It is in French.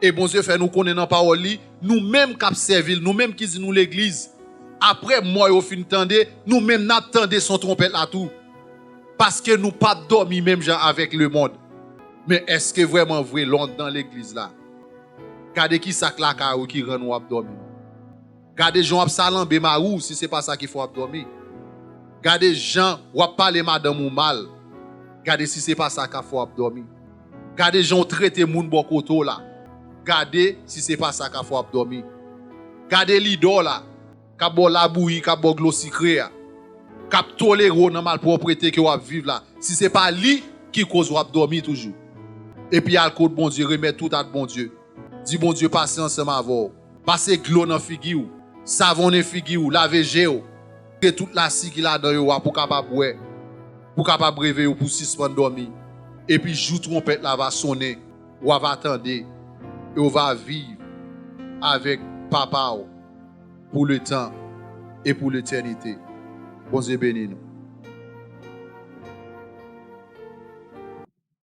Et bon Dieu fait nous connaître dans parole li, nous-mêmes qui servir, nous-mêmes qui nous l'église. Après moi au fin tande, nous-mêmes n'attendons son trompette là tout. Parce que nous pas dormi même genre avec le monde. Mais est-ce que vraiment vrai l'onde dans l'église là? Gardez qui sac la carou qui rend nous dormir. Gardez Jean Absalambe marou si c'est pas ça qu'il faut dormir. Gardez Jean ou parler madame ou mal. Gardez si c'est pas ça qu'il faut dormir. Gardez Jean traiter moun bon koto là. Gardez si c'est pas ça qu'il faut dormir. Gardez l'idole là. Kabo la bouillie, kabo glo sucré. Kap toléré dans malpropreté que ou vivre là. Si c'est pas lui qui cause ou dormir toujours. Et puis alcool bon Dieu remet tout à bon Dieu. Dis bon Dieu passer ensemble avec. Passer glo dans figure. Savon dans figure, laver géo. Que toute la si qui là dans yo pour capable boire. Pour capable réveiller pour suspendre dormir. Et puis joue trompette là va sonner. Ou va attendre et on va vivre avec papa pour le temps et pour l'éternité. Bon Dieu bénis nous.